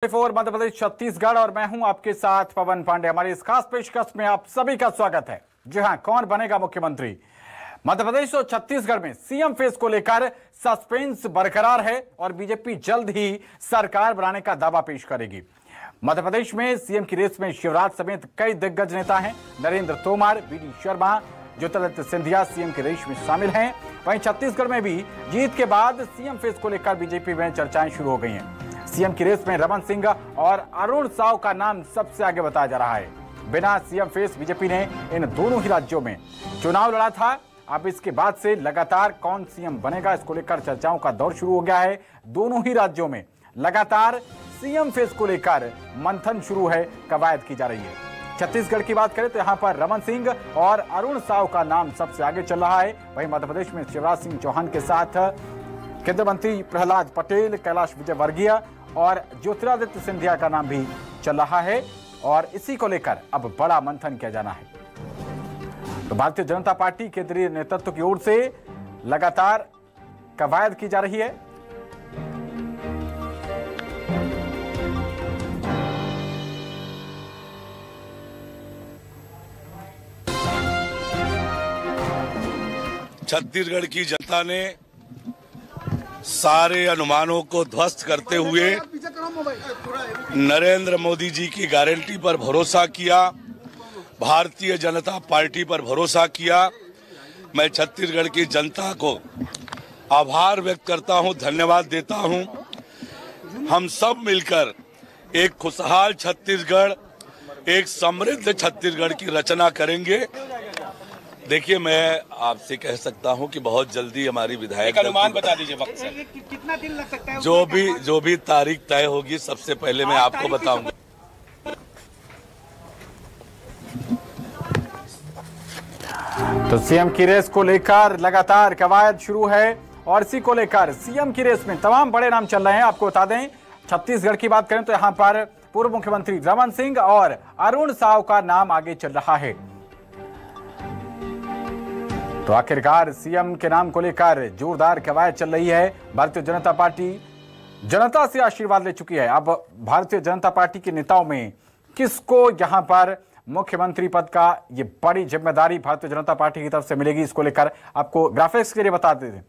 मध्य प्रदेश छत्तीसगढ़ और मैं हूं आपके साथ पवन पांडे। हमारी इस खास पेशकश में आप सभी का स्वागत है। जी हां, कौन बनेगा मुख्यमंत्री? मध्य प्रदेश और छत्तीसगढ़ में सीएम फेस को लेकर सस्पेंस बरकरार है और बीजेपी जल्द ही सरकार बनाने का दावा पेश करेगी। मध्य प्रदेश में सीएम की रेस में शिवराज समेत कई दिग्गज नेता हैं। नरेंद्र तोमर, बीडी शर्मा, ज्योतिरादित्य सिंधिया सीएम की रेस में शामिल हैं। वहीं छत्तीसगढ़ में भी जीत के बाद सीएम फेस को लेकर बीजेपी में चर्चाएं शुरू हो गई हैं। सीएम की रेस में रमन सिंह और अरुण साव का नाम सबसे आगे बताया जा रहा है। बिना सीएम फेस बीजेपी ने इन दोनों ही राज्यों में चुनाव लड़ा था। अब इसके बाद से लगातार कौन सीएम बनेगा, इसको लेकर चर्चाओं का दौर शुरू हो गया है। दोनों ही राज्यों में लगातार सीएम फेस को लेकर मंथन शुरू है, कवायद की जा रही है। छत्तीसगढ़ की बात करें तो यहाँ पर रमन सिंह और अरुण साव का नाम सबसे आगे चल रहा है। वहीं मध्य प्रदेश में शिवराज सिंह चौहान के साथ केंद्रीय मंत्री प्रहलाद पटेल, कैलाश विजयवर्गीय और ज्योतिरादित्य सिंधिया का नाम भी चल रहा है और इसी को लेकर अब बड़ा मंथन किया जाना है। तो भारतीय जनता पार्टी केंद्रीय नेतृत्व की ओर से लगातार कवायद की जा रही है। छत्तीसगढ़ की जनता ने सारे अनुमानों को ध्वस्त करते हुए नरेंद्र मोदी जी की गारंटी पर भरोसा किया, भारतीय जनता पार्टी पर भरोसा किया। मैं छत्तीसगढ़ की जनता को आभार व्यक्त करता हूं, धन्यवाद देता हूं। हम सब मिलकर एक खुशहाल छत्तीसगढ़, एक समृद्ध छत्तीसगढ़ की रचना करेंगे। देखिए, मैं आपसे कह सकता हूं कि बहुत जल्दी हमारी विधायक अनुमान बता दीजिए वक्त से कितना दिन लग सकता है? जो भी तारीख तय होगी सबसे पहले मैं आपको बताऊंगा। तो सीएम की रेस को लेकर लगातार कवायद शुरू है और इसी को लेकर सीएम की रेस में तमाम बड़े नाम चल रहे हैं। आपको बता दें, छत्तीसगढ़ की बात करें तो यहां पर पूर्व मुख्यमंत्री रमन सिंह और अरुण साव का नाम आगे चल रहा है। तो आखिरकार सीएम के नाम को लेकर जोरदार कवायद चल रही है। भारतीय जनता पार्टी जनता से आशीर्वाद ले चुकी है। अब भारतीय जनता पार्टी के नेताओं में किसको यहां पर मुख्यमंत्री पद का ये बड़ी जिम्मेदारी भारतीय जनता पार्टी की तरफ से मिलेगी, इसको लेकर आपको ग्राफिक्स के लिए बता देते हैं।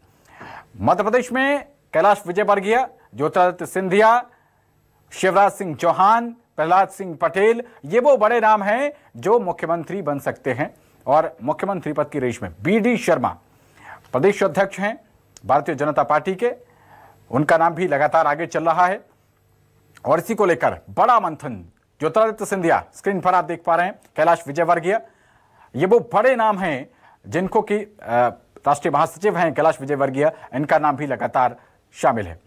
मध्य प्रदेश में कैलाश विजयवर्गीय, ज्योतिरादित्य सिंधिया, शिवराज सिंह चौहान, प्रहलाद सिंह पटेल, ये वो बड़े नाम हैं जो मुख्यमंत्री बन सकते हैं। और मुख्यमंत्री पद की रेस में बीडी शर्मा प्रदेश अध्यक्ष हैं भारतीय जनता पार्टी के, उनका नाम भी लगातार आगे चल रहा है। और इसी को लेकर बड़ा मंथन ज्योतिरादित्य सिंधिया, स्क्रीन पर आप देख पा रहे हैं, कैलाश विजयवर्गीय, ये वो बड़े नाम हैं जिनको कि राष्ट्रीय महासचिव हैं कैलाश विजयवर्गीय, इनका नाम भी लगातार शामिल है।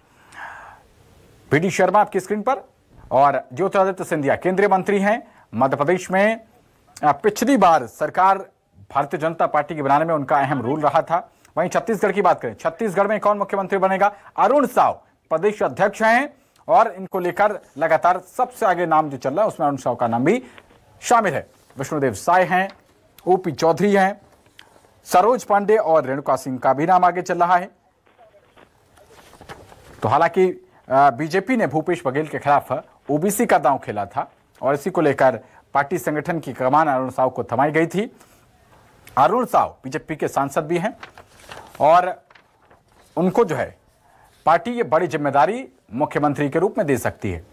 बीडी शर्मा आपकी स्क्रीन पर और ज्योतिरादित्य सिंधिया केंद्रीय मंत्री हैं। मध्य प्रदेश में पिछली बार सरकार भारतीय जनता पार्टी की बनाने में उनका अहम रोल रहा था। वहीं छत्तीसगढ़ की बात करें, छत्तीसगढ़ में कौन मुख्यमंत्री बनेगा? अरुण साव प्रदेश अध्यक्ष हैं और इनको लेकर लगातार सबसे आगे नाम जो चल रहा है उसमें अरुण साव का नाम भी शामिल है। विष्णुदेव साय हैं, ओपी चौधरी हैं, सरोज पांडे और रेणुका सिंह का भी नाम आगे चल रहा है। तो हालांकि बीजेपी ने भूपेश बघेल के खिलाफ ओबीसी का दांव खेला था और इसी को लेकर पार्टी संगठन की कमान अरुण साव को थमाई गई थी। अरुण साव बीजेपी के सांसद भी हैं और उनको जो है पार्टी ये बड़ी जिम्मेदारी मुख्यमंत्री के रूप में दे सकती है।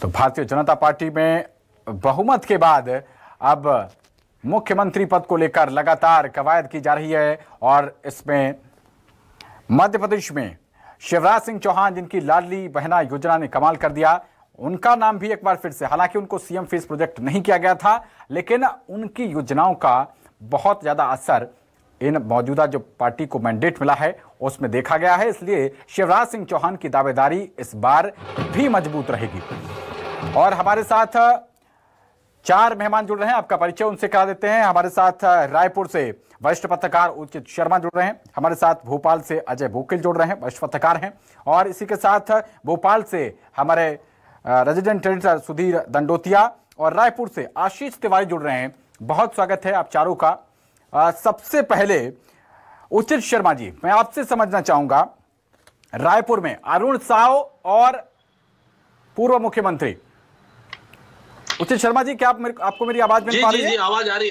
तो भारतीय जनता पार्टी में बहुमत के बाद अब मुख्यमंत्री पद को लेकर लगातार कवायद की जा रही है और इसमें मध्य प्रदेश में शिवराज सिंह चौहान, जिनकी लाडली बहना योजना ने कमाल कर दिया, उनका नाम भी एक बार फिर से, हालांकि उनको सीएम फेस प्रोजेक्ट नहीं किया गया था, लेकिन उनकी योजनाओं का बहुत ज्यादा असर इन मौजूदा जो पार्टी को मैंडेट मिला है उसमें देखा गया है। इसलिए शिवराज सिंह चौहान की दावेदारी इस बार भी मजबूत रहेगी। और हमारे साथ 4 मेहमान जुड़ रहे हैं, आपका परिचय उनसे करा देते हैं। हमारे साथ रायपुर से वरिष्ठ पत्रकार उचित शर्मा जुड़ रहे हैं, हमारे साथ भोपाल से अजय बोकिल जुड़ रहे हैं, वरिष्ठ पत्रकार हैं, और इसी के साथ भोपाल से हमारे रेजिडेंट एडिटर सुधीर दंडोतिया और रायपुर से आशीष तिवारी जुड़ रहे हैं। बहुत स्वागत है आप चारों का। सबसे पहले उचित शर्मा जी, मैं आपसे समझना चाहूंगा रायपुर में अरुण साव और पूर्व मुख्यमंत्री उचित शर्मा जी, क्या आपको मेरी आवाज मिल पा रही है? जी, आवाज आ रही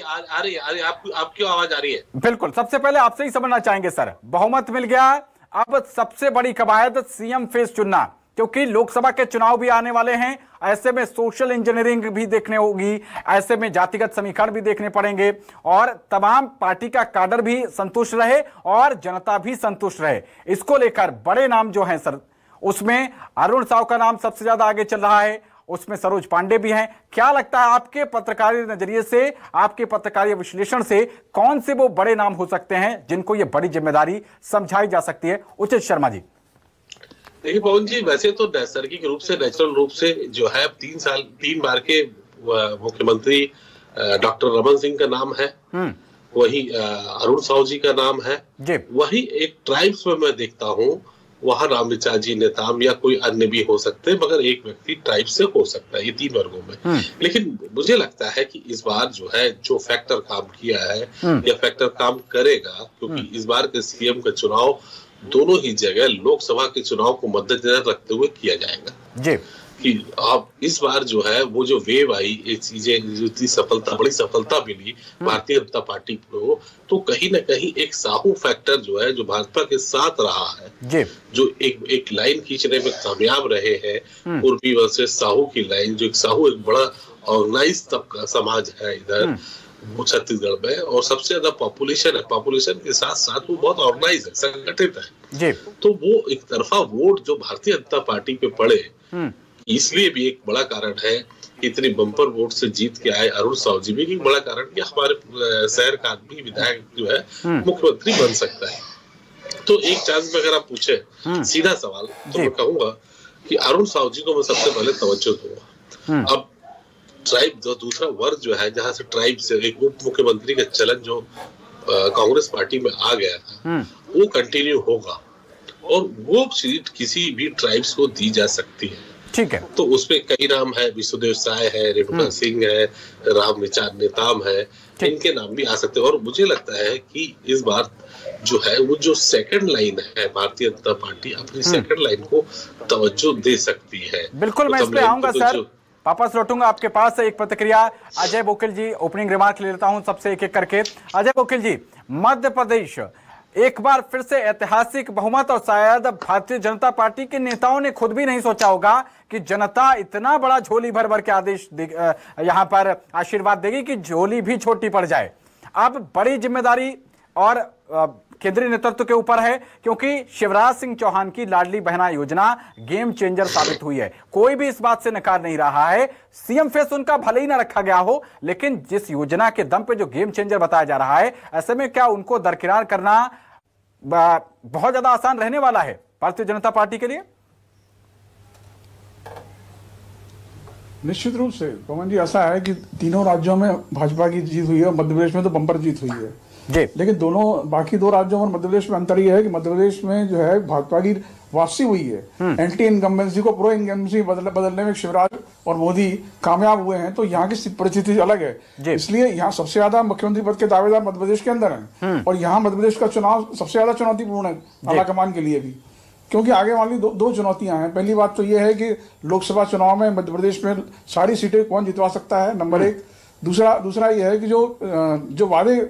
है। आपकी आवाज आ रही है। बिल्कुल, सबसे पहले आपसे ही समझना चाहेंगे सर, बहुमत मिल गया, अब सबसे बड़ी कवायद सीएम फेस चुनना, क्योंकि लोकसभा के चुनाव भी आने वाले हैं। ऐसे में सोशल इंजीनियरिंग भी देखने होगी, ऐसे में जातिगत समीकरण भी देखने पड़ेंगे और तमाम पार्टी का काडर भी संतुष्ट रहे और जनता भी संतुष्ट रहे। इसको लेकर बड़े नाम जो हैं सर, उसमें अरुण साव का नाम सबसे ज्यादा आगे चल रहा है, उसमें सरोज पांडे भी हैं। क्या लगता है आपके पत्रकारिता नजरिए से, आपके पत्रकारिता विश्लेषण से, कौन से वो बड़े नाम हो सकते हैं जिनको ये बड़ी जिम्मेदारी समझाई जा सकती है? उचित शर्मा जी। देखिए पवन जी, वैसे तो नैसर्गिक रूप से, नेचुरल रूप से जो है 3 बार के मुख्यमंत्री डॉक्टर रमन सिंह का नाम है, वही अरुण साव जी का नाम है, वही एक ट्राइब्स में मैं देखता हूँ वहां रामविचार नेताम या कोई अन्य भी हो सकते हैं, मगर एक व्यक्ति ट्राइब से हो सकता है, ये 3 वर्गों में। लेकिन मुझे लगता है कि इस बार जो है जो फैक्टर काम किया है या फैक्टर काम करेगा, क्योंकि इस बार के सीएम का चुनाव दोनों ही जगह लोकसभा के चुनाव को मद्देनजर रखते हुए किया जाएगा जी, कि अब इस बार जो है वो जो वेव आई, ये चीजें जो इतनी सफलता, बड़ी सफलता मिली भारतीय जनता पार्टी को, तो कहीं ना कहीं एक साहू फैक्टर जो है जो भाजपा के साथ रहा है जी, जो एक लाइन खींचने में कामयाब रहे हैं, पूर्वी वर्सेस साहू की लाइन, जो एक साहू एक बड़ा ऑर्गेनाइज तबका समाज है इधर छत्तीसगढ़ में, और सबसे ज्यादा पॉपुलेशन है, पॉपुलेशन के साथ साथ वो बहुत ऑर्गेनाइज है, संगठित है जी। तो वो एक तरफा वोट जो भारतीय जनता पार्टी पे पड़े, इसलिए भी एक बड़ा कारण है कि इतनी बम्पर वोट से जीत के आए अरुण साव जी भी, एक बड़ा कारण कि हमारे शहर का आदमी विधायक जो है मुख्यमंत्री बन सकता है। तो एक चांस में अगर आप पूछे सीधा सवाल, तो मैं कहूंगा कि अरुण साव जी को मैं सबसे पहले तवज्जो दूंगा। अब ट्राइब जो दूसरा वर्ग जो है, जहां से ट्राइब से एक उप मुख्यमंत्री का चलन जो कांग्रेस पार्टी में आ गया था, वो कंटिन्यू होगा और वो सीट किसी भी ट्राइब्स को दी जा सकती है, ठीक है। तो उसमें कई नाम है, विष्णुदेव साय है, रेणुका सिंह है, रामविचार नेताम है, इनके नाम भी आ सकते हैं। और मुझे लगता है कि इस बार जो है वो जो सेकंड लाइन है, भारतीय जनता पार्टी अपनी सेकंड लाइन को तवज्जो दे सकती है। बिल्कुल, मैं इस पे आऊंगा सर, वापस लौटूंगा आपके पास। एक प्रतिक्रिया अजय बोकिल जी, ओपनिंग रिमार्क ले लेता हूं सबसे एक एक करके। अजय बोकिल जी, मध्य प्रदेश एक बार फिर से ऐतिहासिक बहुमत, और शायद भारतीय जनता पार्टी के नेताओं ने खुद भी नहीं सोचा होगा कि जनता इतना बड़ा झोली भर भर के आदेश यहां पर आशीर्वाद देगी कि झोली भी छोटी पड़ जाए। अब बड़ी जिम्मेदारी और केंद्रीय नेतृत्व के ऊपर है, क्योंकि शिवराज सिंह चौहान की लाडली बहना योजना गेम चेंजर साबित हुई है। कोई भी इस बात से नकार नहीं रहा है, सीएम फेस उनका भले ही ना रखा गया हो, लेकिन जिस योजना के दम पे जो गेम चेंजर बताया जा रहा है, ऐसे में क्या उनको दरकिनार करना बहुत ज्यादा आसान रहने वाला है भारतीय जनता पार्टी के लिए? निश्चित रूप से पवन जी, ऐसा है कि तीनों राज्यों में भाजपा की जीत हुई है, मध्य प्रदेश में तो बम्पर जीत हुई है जी। लेकिन दोनों बाकी 2 राज्यों में मध्य प्रदेश में अंतर यह है कि मध्य प्रदेश में जो है भाजपा की वापसी हुई है, एंटी इनकम्बेंसी को प्रो इनकम्बेंसी बदलने में शिवराज और मोदी कामयाब हुए हैं, तो यहाँ की परिस्थिति अलग है। इसलिए यहाँ सबसे ज्यादा मुख्यमंत्री पद के दावेदार मध्य प्रदेश के अंदर हैं, और यहाँ मध्य प्रदेश का चुनाव सबसे ज्यादा चुनौतीपूर्ण है आलाकमान के लिए भी, क्योंकि आगे वाली दो चुनौतियां हैं। पहली बात तो यह है कि लोकसभा चुनाव में मध्य प्रदेश में सारी सीटें कौन जितवा सकता है, नंबर 1। दूसरा यह है कि जो वादे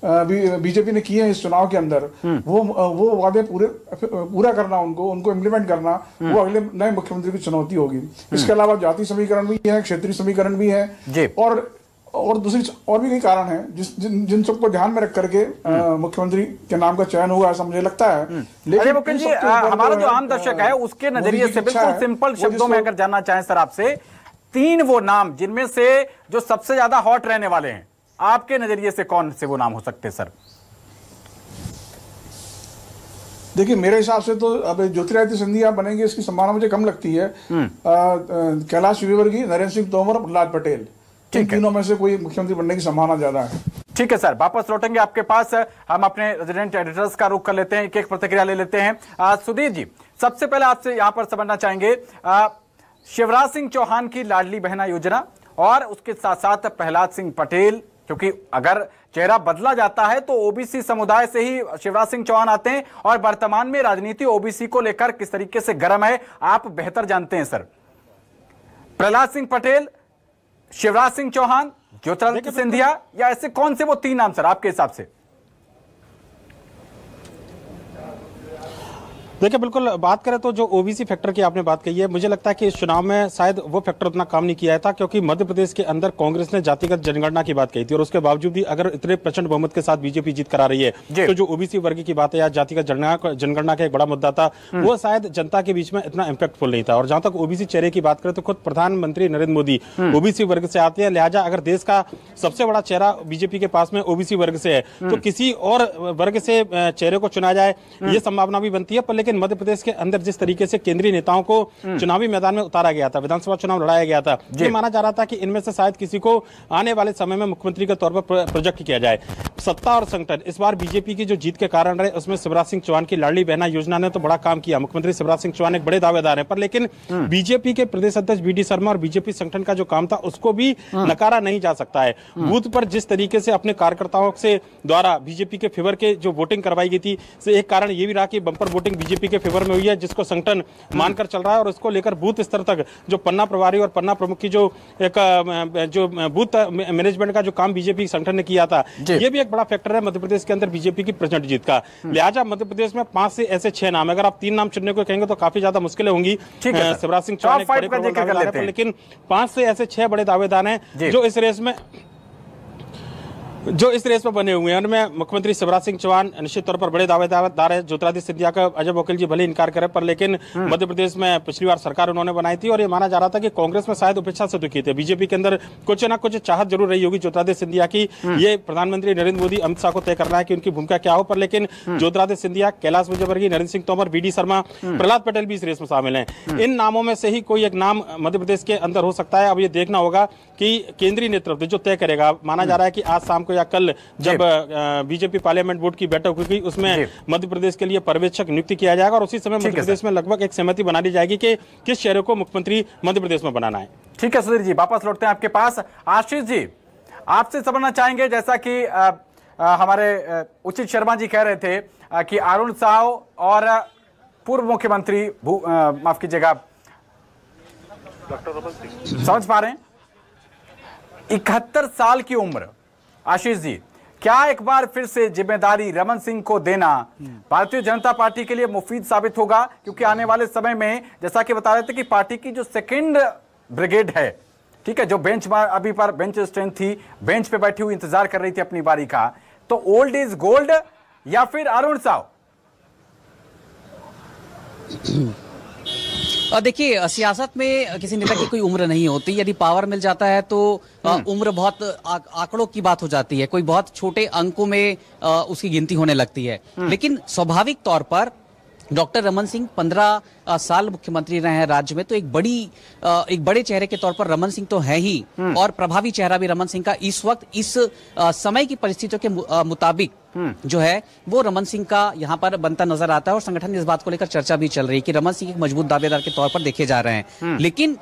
बीजेपी ने किए हैं इस चुनाव के अंदर, वो वादे पूरा करना, उनको इम्प्लीमेंट करना, वो अगले नए मुख्यमंत्री की चुनौती होगी। इसके अलावा जाति समीकरण भी है, क्षेत्रीय समीकरण भी है, और दूसरी और भी कई कारण हैं जिन सबको ध्यान में रख करके मुख्यमंत्री के नाम का चयन हुआ, ऐसा मुझे लगता है। लेकिन जी, हमारा जो आम दर्शक है उसके नजरिए से बिल्कुल सिंपल शब्दों में अगर जानना चाहें सर आपसे, 3 वो नाम जिनमें से जो सबसे ज्यादा हॉट रहने वाले हैं, आपके नजरिए से कौन से वो नाम हो सकते हैं सर? देखिए, मेरे हिसाब से तो अब ज्योतिरादित्य सिंधिया बनेंगे, इसकी संभावना मुझे कम लगती है। कैलाश विजयवर्गीय, नरेंद्र सिंह तोमर, प्रहलाद पटेल, इन तीनों में से कोई मुख्यमंत्री बनने की संभावना ज्यादा है। ठीक है सर, वापस लौटेंगे आपके पास। हम अपने रेजिडेंट एडिटर्स का रुख कर लेते हैं, एक एक प्रतिक्रिया ले लेते हैं। सुधीर जी, सबसे पहले आपसे यहां पर समझना चाहेंगे, शिवराज सिंह चौहान की लाडली बहना योजना और उसके साथ साथ प्रहलाद सिंह पटेल, क्योंकि अगर चेहरा बदला जाता है तो ओबीसी समुदाय से ही शिवराज सिंह चौहान आते हैं, और वर्तमान में राजनीति ओबीसी को लेकर किस तरीके से गर्म है आप बेहतर जानते हैं सर। प्रहलाद सिंह पटेल, शिवराज सिंह चौहान, ज्योतिरादित्य सिंधिया, या ऐसे कौन से वो तीन नाम सर आपके हिसाब से? देखिए, बिल्कुल बात करें तो जो ओबीसी फैक्टर की आपने बात कही है, मुझे लगता है कि इस चुनाव में शायद वो फैक्टर उतना काम नहीं किया था, क्योंकि मध्य प्रदेश के अंदर कांग्रेस ने जातिगत जनगणना की बात कही थी और उसके बावजूद भी अगर इतने प्रचंड बहुमत के साथ बीजेपी जीत करा रही है तो जो ओबीसी वर्ग की बात है या जातिगत जनगणना का एक बड़ा मुद्दा था, वो शायद जनता के बीच में इतना इंपैक्टफुल नहीं था। और जहां तक ओबीसी चेहरे की बात करें तो खुद प्रधानमंत्री नरेंद्र मोदी ओबीसी वर्ग से आते हैं, लिहाजा अगर देश का सबसे बड़ा चेहरा बीजेपी के पास में ओबीसी वर्ग से है तो किसी और वर्ग से चेहरे को चुना जाए ये संभावना भी बनती है। पर लेकिन मध्य प्रदेश के अंदर जिस तरीके से केंद्रीय नेताओं को चुनावी मैदान में उतारा गया था, विधानसभा चुनाव लड़ाया गया था, ये माना जा रहा था कि इनमें से शायद किसी को आने वाले समय में मुख्यमंत्री के तौर पर प्रोजेक्ट किया जाए। सत्ता और संगठन इस बार बीजेपी की जो जीत के कारण रहे, उसमें शिवराज सिंह चौहान की लाडली बहना योजना ने तो बड़ा काम किया। मुख्यमंत्री शिवराज सिंह चौहान एक बड़े दावेदार हैं, पर लेकिन बीजेपी के प्रदेश अध्यक्ष बीडी शर्मा और बीजेपी संगठन का जो काम था उसको भी नकारा नहीं जा सकता है। बूथ पर जिस तरीके से अपने कार्यकर्ताओं से द्वारा बीजेपी के फेवर के जो वोटिंग करवाई गई थी, एक कारण ये भी रहा कि बंपर वोटिंग बीजेपी के फेवर में हुई है, जिसको संगठन मानकर चल रहा है। और इसको लेकर बूथ स्तर तक जो पन्ना प्रभारी और पन्ना प्रमुख की जो बूथ मैनेजमेंट का जो काम बीजेपी संगठन ने किया था, ये भी एक बड़ा फैक्टर है मध्य प्रदेश के अंदर बीजेपी की प्रचंड जीत का। लिहाजा मध्य प्रदेश में 5 से ऐसे 6 नाम, अगर आप 3 नाम चुनने को कहेंगे तो काफी ज्यादा मुश्किलें होंगी। शिवराज सिंह चौहान, लेकिन 5 से ऐसे 6 बड़े दावेदार हैं जो इस रेस में बने हुए हैं। उनमें मुख्यमंत्री शिवराज सिंह चौहान निश्चित तौर पर बड़े दावेदार है। ज्योतिरादित्य सिंधिया का अजय वकील जी भले इनकार करें, पर लेकिन मध्य प्रदेश में पिछली बार सरकार उन्होंने बनाई थी और ये माना जा रहा था कि कांग्रेस में शायद उपेक्षा से दुखी थे। बीजेपी के अंदर कुछ ना कुछ चाहत जरूर रही होगी ज्योतिरादित्य सिंधिया की, ये प्रधानमंत्री नरेंद्र मोदी अमित शाह को तय करना है कि उनकी भूमिका क्या हो। पर लेकिन ज्योतिरादित्य सिंधिया, कैलाश विजयवर्गीय, नरेंद्र सिंह तोमर, बीडी शर्मा, प्रहलाद पटेल भी इस रेस में शामिल हैं। इन नामों में से ही कोई एक नाम मध्य प्रदेश के अंदर हो सकता है। अब ये देखना होगा कि केंद्रीय नेतृत्व जो तय करेगा। माना जा रहा है कि आज शाम को या कल जब बीजेपी पार्लियामेंट बोर्ड की बैठक हुई उसमें मध्य प्रदेश के लिए पर्यवेक्षक नियुक्ति किया जाएगा और उसी समय मध्य प्रदेश में लगभग एक सहमति बना ली जाएगी कि किस चेहरे को मुख्यमंत्री मध्य प्रदेश में बनाना है। ठीक है सुधीर जी, वापस लौटते हैं आपके पास। आशीष जी, आपसे समझना चाहेंगे, जैसा कि हमारे उचित शर्मा जी कह रहे थे कि अरुण साव और पूर्व मुख्यमंत्री माफ कीजिएगा समझ पा रहे हैं 71 साल की उम्र, आशीष जी, क्या एक बार फिर से जिम्मेदारी रमन सिंह को देना भारतीय जनता पार्टी के लिए मुफीद साबित होगा? क्योंकि आने वाले समय में जैसा कि बता रहे थे कि पार्टी की जो सेकंड ब्रिगेड है, ठीक है, जो बेंच अभी पर बेंच स्ट्रेंथ थी, बेंच पे बैठी हुई इंतजार कर रही थी अपनी बारी का, तो ओल्ड इज गोल्ड या फिर अरुण साव? देखिए, सियासत में किसी नेता की कोई उम्र नहीं होती। यदि पावर मिल जाता है तो उम्र बहुत आंकड़ों की बात हो जाती है, कोई बहुत छोटे अंकों में उसकी गिनती होने लगती है। लेकिन स्वाभाविक तौर पर डॉक्टर रमन सिंह 15 साल मुख्यमंत्री रहे हैं राज्य में, तो एक बड़े चेहरे के तौर पर रमन सिंह तो है ही, और प्रभावी चेहरा भी रमन सिंह का इस वक्त इस समय की परिस्थितियों के मुताबिक जो है वो रमन सिंह का यहाँ पर बनता नजर आता है। और संगठन में इस बात को लेकर चर्चा भी चल रही है कि रमन सिंह एक मजबूत दावेदार के तौर पर देखे जा रहे हैं। लेकिन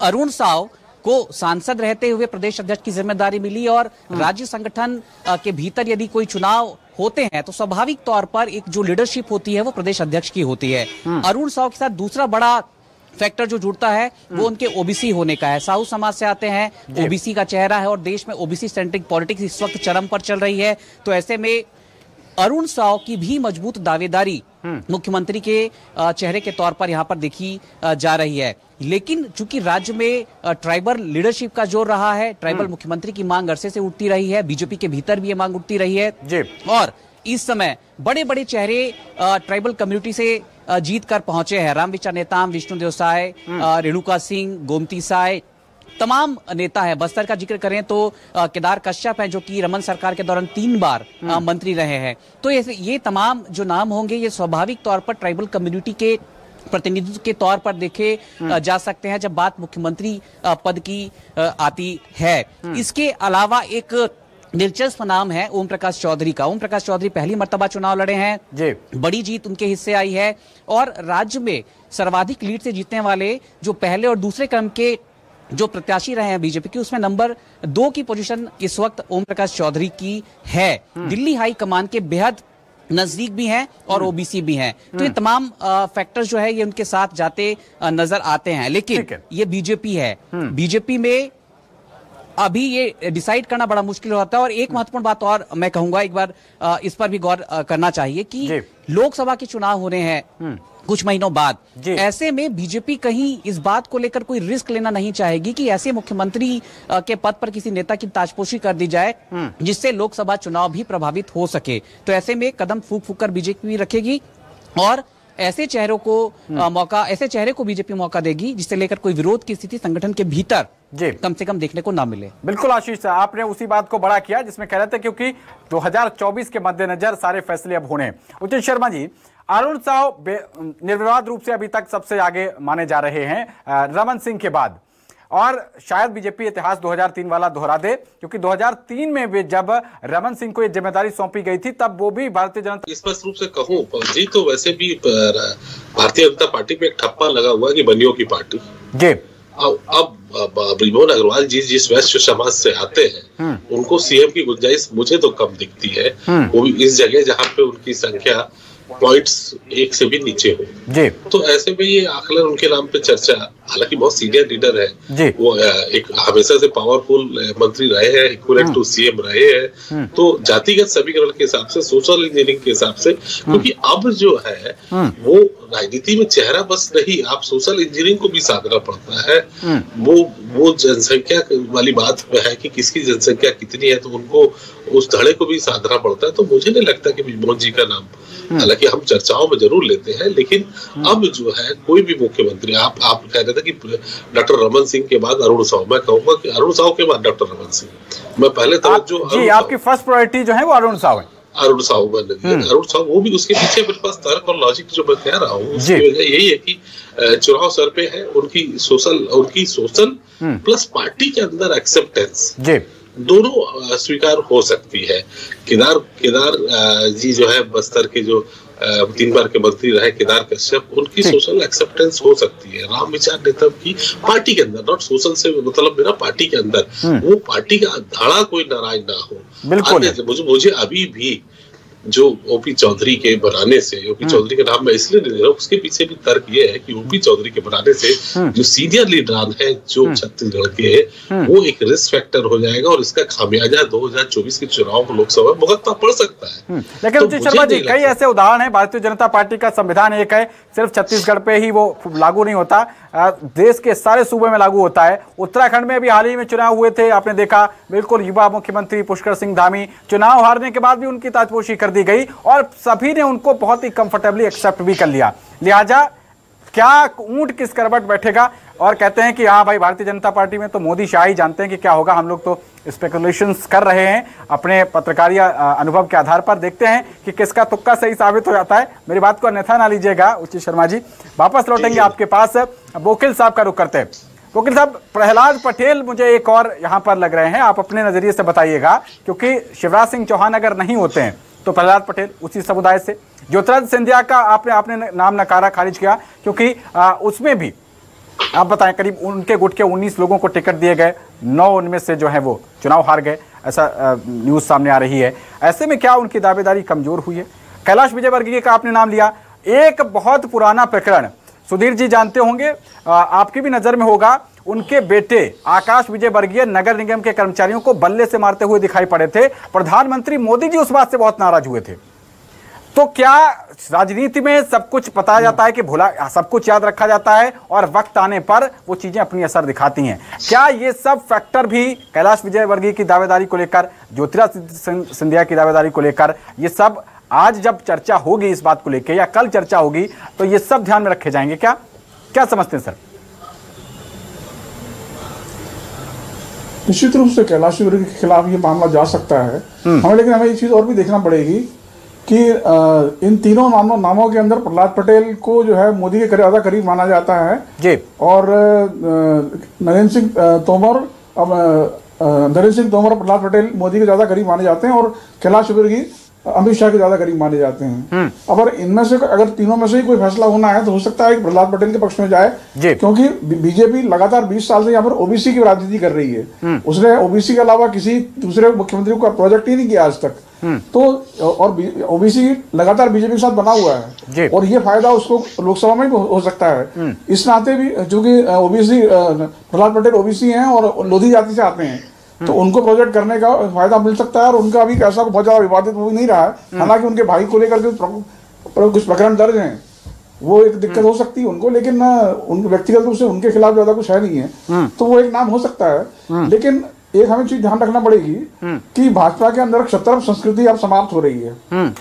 अरुण साव को सांसद रहते हुए प्रदेश अध्यक्ष की जिम्मेदारी मिली और राज्य संगठन के भीतर यदि कोई चुनाव होते हैं तो स्वाभाविक तौर पर एक जो लीडरशिप होती है वो प्रदेश अध्यक्ष की होती है। अरुण साव के साथ दूसरा बड़ा फैक्टर जो जुड़ता है वो उनके ओबीसी होने का है। साहू समाज से आते हैं, ओबीसी का चेहरा है और देश में ओबीसी सेंट्रिक पॉलिटिक्स इस वक्त चरम पर चल रही है। तो ऐसे में अरुण साव की भी मजबूत दावेदारी मुख्यमंत्री के चेहरे के तौर पर यहां पर देखी जा रही है। लेकिन चूंकि राज्य में ट्राइबल लीडरशिप का जोर रहा है, ट्राइबल मुख्यमंत्री की मांग अरसे से उठती रही है, बीजेपी के भीतर भी ये मांग उठती रही है और इस समय बड़े बड़े चेहरे ट्राइबल कम्युनिटी से जीत कर पहुंचे हैं। रामविचार नेताम, विष्णुदेव साय, रेणुका सिंह, गोमती साय, तमाम नेता है। बस्तर का जिक्र करें तो केदार कश्यप हैं जो कि रमन सरकार के दौरान 3 बार मंत्री रहे हैं। तो ये तमाम जो नाम होंगे ये स्वाभाविक तौर पर ट्राइबल कम्युनिटी के प्रतिनिधित्व के तौर पर देखे जा सकते हैं जब बात मुख्यमंत्री पद की आती है। इसके अलावा एक दिलचस्प नाम है ओम प्रकाश चौधरी का। ओम प्रकाश चौधरी पहली मर्तबा चुनाव लड़े हैं, बड़ी जीत उनके हिस्से आई है और राज्य में सर्वाधिक लीड से जीतने वाले जो पहले और दूसरे क्रम के जो प्रत्याशी रहे हैं बीजेपी की, उसमें नंबर 2 की पोजीशन इस वक्त ओम प्रकाश चौधरी की है। दिल्ली हाई कमान के बेहद नजदीक भी हैं और ओबीसी भी हैं, तो ये तमाम फैक्टर्स जो है ये उनके साथ जाते नजर आते हैं। लेकिन ये बीजेपी है, बीजेपी में अभी ये डिसाइड करना बड़ा मुश्किल होता है। और एक महत्वपूर्ण बात और मैं कहूंगा, एक बार इस पर भी गौर करना चाहिए कि लोकसभा के चुनाव हो रहे हैं कुछ महीनों बाद। ऐसे में बीजेपी कहीं इस बात को लेकर कोई रिस्क लेना नहीं चाहेगी कि ऐसे मुख्यमंत्री के पद पर किसी नेता की ताजपोशी कर दी जाए जिससे लोकसभा चुनाव भी प्रभावित हो सके। तो ऐसे में कदम फूंक फूंक कर बीजेपी रखेगी और ऐसे चेहरों को ऐसे चेहरे को बीजेपी मौका देगी जिससे लेकर कोई विरोध की स्थिति संगठन के भीतर कम से कम देखने को ना मिले। बिल्कुल आशीष, आपने उसी बात को बड़ा किया जिसमें कह रहे थे क्योंकि 2024 के मद्देनजर सारे फैसले अब होने। उचित शर्मा जी, अरुण साव निर्विवाद रूप से अभी तक सबसे आगे माने जा रहे हैं रमन सिंह के बाद, और शायद बीजेपी इतिहास 2003 वाला दोहरा दे, क्योंकि 2003 में भी जब रमन सिंह को ये जिम्मेदारी सौंपी गई थी तब वो भी भारतीय जनता, स्पष्ट रूप से कहूं जी तो वैसे भी भारतीय जनता पार्टी पे एक ठप्पा लगा हुआ है कि बनियों की पार्टी जी। अब ब्रिजमोहन अग्रवाल जी जिस वैश्य समाज से आते हैं उनको सीएम की गुंजाइश मुझे तो कम दिखती है, वो भी इस जगह जहाँ पे उनकी संख्या पॉइंट्स 1 से भी नीचे हो जी। तो ऐसे में ये आकलन उनके नाम पे चर्चा, हालांकि बहुत सीनियर लीडर है वो, एक हमेशा से पावरफुल मंत्री रहे हैं, इक्विवेलेंट टू सीएम रहे हैं, तो जातिगत समीकरण के हिसाब से, सोशल इंजीनियरिंग के हिसाब से, क्योंकि अब जो है वो राजनीति में चेहरा बस नहीं, आप सोशल इंजीनियरिंग को भी साधना पड़ता है। वो जनसंख्या वाली बात में है कि किसकी जनसंख्या कितनी है, तो उनको उस धड़े को भी साधना पड़ता है। तो मुझे नहीं लगता कि ब्रिजमोहन जी का नाम, हालांकि हम चर्चाओं में जरूर लेते हैं, लेकिन अब जो है कोई भी मुख्यमंत्री, आप कह रहे थे कि डॉक्टर रमन सिंह के बाद अरुण साव, मैं कहूंगा कि अरुण साव के बाद डॉक्टर रमन सिंह, मैं पहले जी आपकी फर्स्ट प्रायोरिटी जो है वो अरुण साव है। अरुण साव बन गई, अरुण साव, वो भी उसके पीछे मेरे पास तर्क और लॉजिक जो मैं कह रहा हूँ उसकी वजह यही है कि चुनाव सर पे है, उनकी सोशल प्लस पार्टी के अंदर एक्सेप्टेंस दोनों स्वीकार हो सकती है। केदार जी जो है बस्तर के जो 3 बार के मंत्री रहे, केदार कश्यप, उनकी सोशल एक्सेप्टेंस हो सकती है। राम विचार नेतृत्व की पार्टी के अंदर, नॉट सोशल से मतलब मेरा पार्टी के अंदर, वो पार्टी का धाड़ा कोई नाराज ना हो। बिल्कुल मुझे अभी भी जो ओपी चौधरी के बनाने से, ओपी चौधरी का नाम मैं इसलिए नहीं ले रहा हूँ, उसके पीछे भी तर्क ये है कि ओपी चौधरी के बनाने से जो सीनियर लीडर हैं जो छत्तीसगढ़ के, वो एक रिस्क फैक्टर हो जाएगा और इसका खामियाजा 2024 के चुनाव लोकसभा में भुगतना पड़ सकता है। लेकिन उचित शर्मा जी, कई ऐसे उदाहरण है, भारतीय जनता पार्टी का संविधान एक है, सिर्फ छत्तीसगढ़ पे ही वो लागू नहीं होता, देश के सारे सूबे में लागू होता है। उत्तराखंड में भी हाल ही में चुनाव हुए थे, आपने देखा, बिल्कुल युवा मुख्यमंत्री पुष्कर सिंह धामी, चुनाव हारने के बाद भी उनकी ताजपोशी कर दी गई और सभी ने उनको बहुत ही कंफर्टेबली एक्सेप्ट भी कर लिया। लिहाजा क्या ऊंट किस करवट बैठेगा, और कहते हैं कि हाँ भाई भारतीय जनता पार्टी में तो मोदी शाह ही जानते हैं कि क्या होगा, हम लोग तो स्पेकुलेशंस कर रहे हैं अपने पत्रकारिय अनुभव के आधार पर, देखते हैं कि किसका तुक्का सही साबित हो जाता है। मेरी बात को अन्यथा ना लीजिएगा उचित शर्मा जी, वापस लौटेंगे आपके पास, वकील साहब का रुख करते हैं। वकील साहब, प्रहलाद पटेल मुझे एक और यहाँ पर लग रहे हैं, आप अपने नजरिए से बताइएगा, क्योंकि शिवराज सिंह चौहान अगर नहीं होते हैं तो प्रहलाद पटेल उसी समुदाय से, ज्योतिरादित्य सिंधिया का आपने नाम नकारा, खारिज किया, क्योंकि उसमें भी आप बताएं करीब उनके गुट के 19 लोगों को टिकट दिए गए, 9 उनमें से जो है वो चुनाव हार गए, ऐसा न्यूज सामने आ रही है। ऐसे में क्या उनकी दावेदारी कमजोर हुई है? कैलाश विजयवर्गीय का आपने नाम लिया, एक बहुत पुराना प्रकरण, सुधीर जी जानते होंगे, आपकी भी नजर में होगा, उनके बेटे आकाश विजयवर्गीय नगर निगम के कर्मचारियों को बल्ले से मारते हुए दिखाई पड़े थे, प्रधानमंत्री मोदी जी उस बात से बहुत नाराज हुए थे। तो क्या राजनीति में सब कुछ बताया जाता है कि भूला, सब कुछ याद रखा जाता है और वक्त आने पर वो चीजें अपनी असर दिखाती हैं? क्या ये सब फैक्टर भी कैलाश विजयवर्गीय की दावेदारी को लेकर, ज्योतिरादित्य सिंधिया की दावेदारी को लेकर, ये सब आज जब चर्चा होगी इस बात को लेकर या कल चर्चा होगी तो ये सब ध्यान में रखे जाएंगे? क्या समझते हैं सर? निश्चित रूप से कैलाश विजयवर्गीय के खिलाफ ये मामला जा सकता है हमें, लेकिन हमें ये चीज और भी देखना पड़ेगी कि इन तीनों नामों के अंदर प्रहलाद पटेल को जो है मोदी के ज्यादा करीब माना जाता है जी, और नरेंद्र सिंह तोमर प्रहलाद पटेल मोदी के ज्यादा करीब माने जाते हैं, और कैलाश विजयवर्गीय अमित शाह के ज्यादा करीब माने जाते हैं। अगर इनमें से अगर तीनों में से ही कोई फैसला होना है तो हो सकता है कि प्रहलाद पटेल के पक्ष में जाए, क्योंकि बीजेपी लगातार 20 साल से यहाँ पर ओबीसी की राजनीति कर रही है। उसने ओबीसी के अलावा किसी दूसरे मुख्यमंत्री का प्रोजेक्ट ही नहीं किया आज तक। तो और ओबीसी लगातार बीजेपी के साथ बना हुआ है और ये फायदा उसको लोकसभा में भी हो सकता है। इस नाते भी चूंकि ओबीसी प्रहलाद पटेल ओबीसी हैं और लोधी जाति से आते हैं, तो उनको प्रोजेक्ट करने का फायदा मिल सकता है। और उनका अभी ऐसा बहुत ज्यादा विवादित वो नहीं रहा है, हालांकि उनके भाई को लेकर के कुछ प्रकरण दर्ज हैं, वो एक दिक्कत हो सकती है उनको, लेकिन उनके व्यक्तिगत रूप से उनके खिलाफ ज्यादा कुछ है नहीं है, तो वो एक नाम हो सकता है। लेकिन एक हमें चीज ध्यान रखना पड़ेगी कि भाजपा के अंदर क्षत्रप संस्कृति अब समाप्त हो रही है।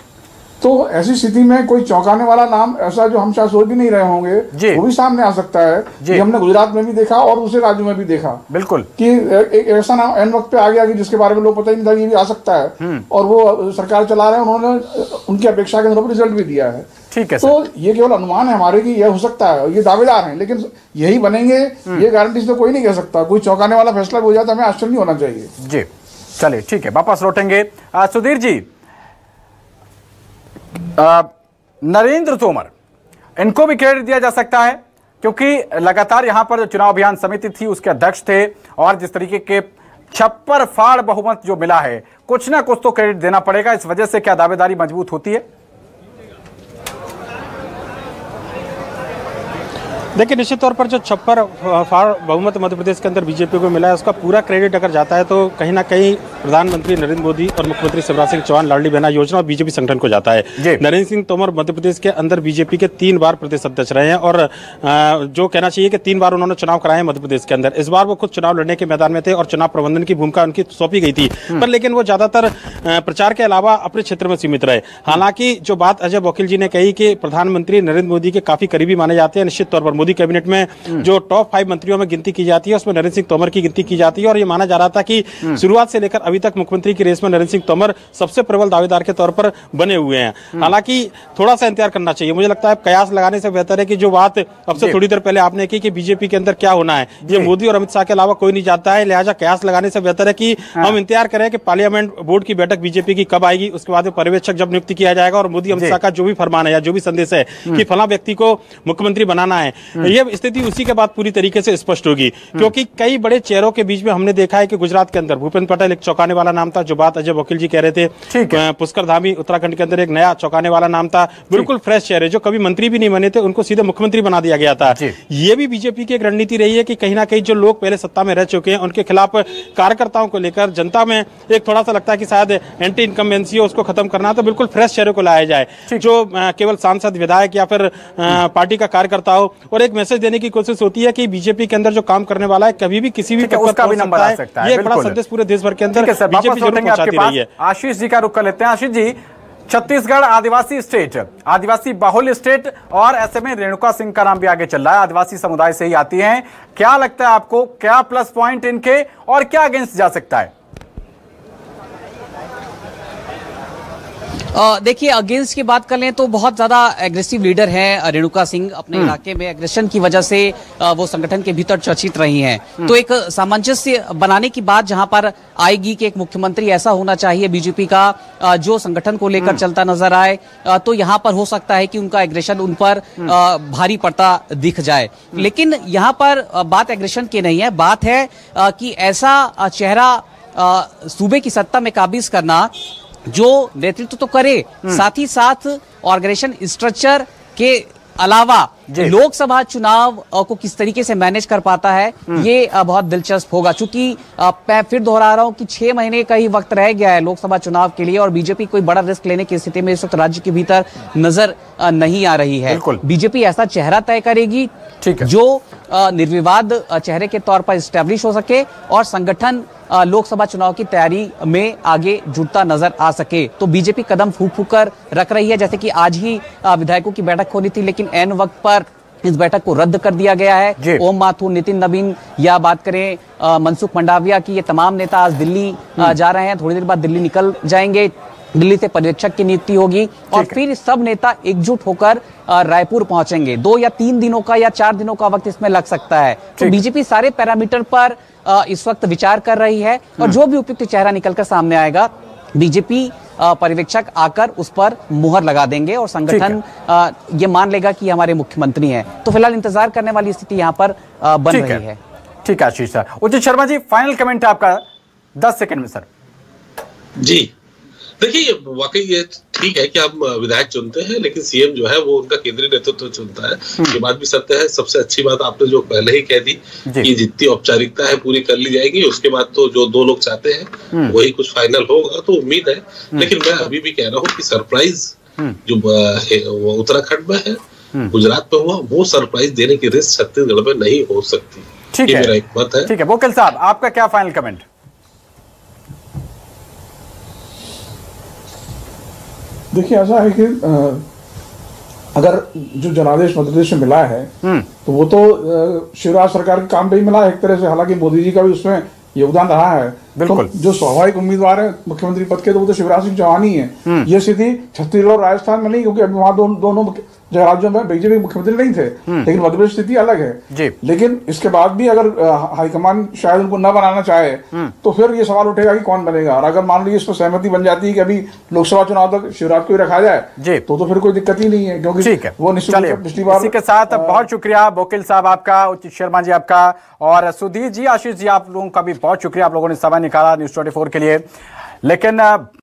तो ऐसी स्थिति में कोई चौंकाने वाला नाम ऐसा जो हम शायद सोच भी नहीं रहे होंगे वो भी सामने आ सकता है। ये हमने गुजरात में भी देखा और दूसरे राज्यों में भी देखा, बिल्कुल, कि एक ऐसा नाम एन वक्त पे आ गया कि जिसके बारे में लोग पता ही नहीं था ये भी आ सकता है, और वो सरकार चला रहे हैं, उन्होंने उनकी अपेक्षा के अनुरूप रिजल्ट भी दिया है। ठीक है, तो ये केवल अनुमान है हमारे कि यह हो सकता है, ये दावेदार हैं, लेकिन यही बनेंगे ये गारंटी से कोई नहीं कह सकता। कोई चौंकाने वाला फैसला भी हो जाता है, हमें आश्चर्य नहीं होना चाहिए। जी चलिए ठीक है, वापस लौटेंगे। सुधीर जी, नरेंद्र तोमर, इनको भी क्रेडिट दिया जा सकता है क्योंकि लगातार यहां पर जो चुनाव अभियान समिति थी उसके अध्यक्ष थे, और जिस तरीके के छप्पर फाड़ बहुमत जो मिला है, कुछ ना कुछ तो क्रेडिट देना पड़ेगा। इस वजह से क्या दावेदारी मजबूत होती है? देखिए, निश्चित तौर पर जो छप्पर फाड़ बहुमत मध्य प्रदेश के अंदर बीजेपी को मिला है, उसका पूरा क्रेडिट अगर जाता है तो कहीं ना कहीं प्रधानमंत्री नरेंद्र मोदी और मुख्यमंत्री शिवराज सिंह चौहान लाडली बहना योजना और बीजेपी संगठन को जाता है। नरेंद्र सिंह तोमर मध्य प्रदेश के अंदर बीजेपी के 3 बार प्रदेश अध्यक्ष रहे हैं, और जो कहना चाहिए कि 3 बार उन्होंने चुनाव कराए हैं मध्य प्रदेश के अंदर। इस बार वो खुद चुनाव लड़ने के मैदान में थे और चुनाव प्रबंधन की भूमिका उनकी सौंपी गई थी, पर लेकिन वो ज्यादातर प्रचार के अलावा अपने क्षेत्र में सीमित रहे। हालांकि जो बात अजय वकील जी ने कही कि प्रधानमंत्री नरेंद्र मोदी के काफी करीबी माने जाते हैं, निश्चित तौर पर मोदी कैबिनेट में जो टॉप 5 मंत्रियों में गिनती की जाती है उसमें नरेंद्र सिंह तोमर की गिनती की जाती है, और ये माना जा रहा था कि शुरुआत से लेकर अभी तक मुख्यमंत्री की रेस में नरेंद्र सिंह तोमर सबसे प्रबल दावेदार के तौर पर बने हुए हैं। हालांकि थोड़ा सा इंतजार करना चाहिए, मुझे लगता है कयास लगाने से बेहतर है कि जो बात अब से थोड़ी देर पहले आपने की कि बीजेपी के अंदर क्या होना है, ये मोदी और अमित शाह के अलावा कोई नहीं जानता है। लिहाजा कयास लगाने से बेहतर है कि हम इंतजार करें कि पार्लियामेंट बोर्ड की बैठक बीजेपी की कब आएगी, उसके बाद पर्यवेक्षक जब नियुक्त किया जाएगा और मोदी अमित शाह का जो भी फरमान है या जो भी संदेश है कि फला व्यक्ति को मुख्यमंत्री बनाना है, ये स्थिति उसी के बाद पूरी तरीके से स्पष्ट होगी। क्योंकि कई बड़े चेहरों के बीच में हमने देखा है कि गुजरात के अंदर भूपेंद्र पटेल एक चौंकाने वाला नाम था, जो बात अजय वकील जी कह रहे थे। पुष्कर धामी उत्तराखंड के अंदर एक नया चौंकाने वाला नाम था, बिल्कुल फ्रेश चेहरे जो कभी मंत्री भी नहीं बने थे, उनको सीधे मुख्यमंत्री बना दिया गया था। ये भी बीजेपी की एक रणनीति रही है कि कहीं ना कहीं जो लोग पहले सत्ता में रह चुके हैं उनके खिलाफ कार्यकर्ताओं को लेकर जनता में एक थोड़ा सा लगता है कि शायद एंटी इनकम्बेंसी है, उसको खत्म करना, तो बिल्कुल फ्रेश चेहरे को लाया जाए जो केवल सांसद विधायक या फिर पार्टी का कार्यकर्ता हो, और एक मैसेज देने की कोशिश होती है कि बीजेपी के अंदर जो काम करने वाला है कभी भी किसी भी उसका भी नंबर आ सकता है। ये बड़ा संदेश पूरे देश भर के अंदर बीजेपी जरूर पहुंचाती रही है। आशीष जी का रुख कर लेते हैं। आशीष जी, छत्तीसगढ़ आदिवासी स्टेट, आदिवासी बाहुल्य स्टेट, और ऐसे में रेणुका सिंह का नाम भी आगे चल रहा है, आदिवासी समुदाय से ही आती हैं। क्या लगता है आपको, क्या प्लस पॉइंट इनके और क्या अगेंस्ट जा सकता है? देखिए, अगेंस्ट की बात कर लें तो बहुत ज्यादा एग्रेसिव लीडर हैं रेणुका सिंह। अपने इलाके में एग्रेशन की वजह से वो संगठन के भीतर चर्चित रही हैं। तो एक सामंजस्य बनाने की बात जहां पर आएगी कि एक मुख्यमंत्री ऐसा होना चाहिए बीजेपी का जो संगठन को लेकर चलता नजर आए, तो यहां पर हो सकता है कि उनका एग्रेशन उन पर भारी पड़ता दिख जाए। लेकिन यहां पर बात एग्रेशन की नहीं है, बात है कि ऐसा चेहरा सूबे की सत्ता में काबिज करना जो नेतृत्व तो करे, साथ ही साथ ऑर्गेनाइजेशन स्ट्रक्चर के अलावा लोकसभा चुनाव को किस तरीके से मैनेज कर पाता है, ये बहुत दिलचस्प होगा। चूंकि मैं फिर दोहरा रहा हूं कि 6 महीने का ही वक्त रह गया है लोकसभा चुनाव के लिए, और बीजेपी कोई बड़ा रिस्क लेने की स्थिति में इस वक्त राज्य के भीतर नजर नहीं आ रही है। बीजेपी ऐसा चेहरा तय करेगी जो निर्विवाद चेहरे के तौर पर स्टैब्लिश हो सके और संगठन लोकसभा चुनाव की तैयारी में आगे जुटता नजर आ सके। तो बीजेपी कदम फूंक फूंक कर रख रही है। जैसे कि आज ही विधायकों की बैठक होनी थी, लेकिन ऐन वक्त पर इस बैठक को रद्द कर दिया गया है। ओम माथुर, नितिन नवीन, या बात करें मनसुख मंडाविया की, ये तमाम नेता आज दिल्ली जा रहे हैं, थोड़ी देर बाद दिल्ली निकल जाएंगे। दिल्ली से पर्यवेक्षक की नियुक्ति होगी और फिर सब नेता एकजुट होकर रायपुर पहुंचेंगे। 2 या 3 दिनों का या 4 दिनों का वक्त इसमें लग सकता है। तो बीजेपी सारे पैरामीटर पर इस वक्त विचार कर रही है, और जो भी उपयुक्त चेहरा निकलकर सामने आएगा बीजेपी पर्यवेक्षक आकर उस पर मुहर लगा देंगे और संगठन ये मान लेगा कि हमारे मुख्यमंत्री हैं। तो फिलहाल इंतजार करने वाली स्थिति यहाँ पर बन रही है। ठीक है आशीष सर। उचित शर्मा जी, फाइनल कमेंट आपका 10 सेकंड में सर। जी देखिए, वाकई ये ठीक है कि हम विधायक चुनते हैं, लेकिन सीएम जो है वो उनका केंद्रीय नेतृत्व चुनता है। ये बात भी सत्य है। सबसे अच्छी बात आपने जो पहले ही कह दी कि जितनी औपचारिकता है पूरी कर ली जाएगी, उसके बाद तो जो दो लोग चाहते हैं वही कुछ फाइनल होगा, तो उम्मीद है। लेकिन मैं अभी भी कह रहा हूँ कि सरप्राइज जो उत्तराखंड में है, गुजरात में हुआ, वो सरप्राइज देने की रिस्क छत्तीसगढ़ में नहीं हो सकती। ठीक है, मेरा एक मत है। ठीक है, वकील साहब आपका क्या फाइनल कमेंट? देखिए, ऐसा है कि अगर जो जनादेश मध्य प्रदेश में मिला है तो वो तो शिवराज सरकार के काम पे ही मिला है एक तरह से। हालांकि मोदी जी का भी उसमें योगदान रहा है। तो जो स्वाभाविक उम्मीदवार है मुख्यमंत्री पद के, तो वो तो शिवराज सिंह चौहान ही है। ये स्थिति छत्तीसगढ़ और राजस्थान में नहीं, क्योंकि अभी वहां दोनों राज्यों में बीजेपी मुख्यमंत्री नहीं थे। लेकिन मध्य प्रदेश स्थिति अलग है। लेकिन इसके बाद भी अगर हाईकमान शायद उनको न बनाना चाहे तो फिर ये सवाल उठेगा कि कौन बनेगा। और अगर मान लीजिए इस पर सहमति बन जाती है कि अभी लोकसभा चुनाव तक शिवराज को ही रखा जाए तो फिर कोई दिक्कत ही नहीं है, क्योंकि वो निश्चित पिछली बार। इसी के साथ बहुत शुक्रिया वकील साहब आपका, उचित शर्मा जी आपका, और सुधीर जी, आशीष जी, आप लोगों का भी बहुत शुक्रिया। आप लोगों ने समय निकाला न्यूज़ 24 के लिए। लेकिन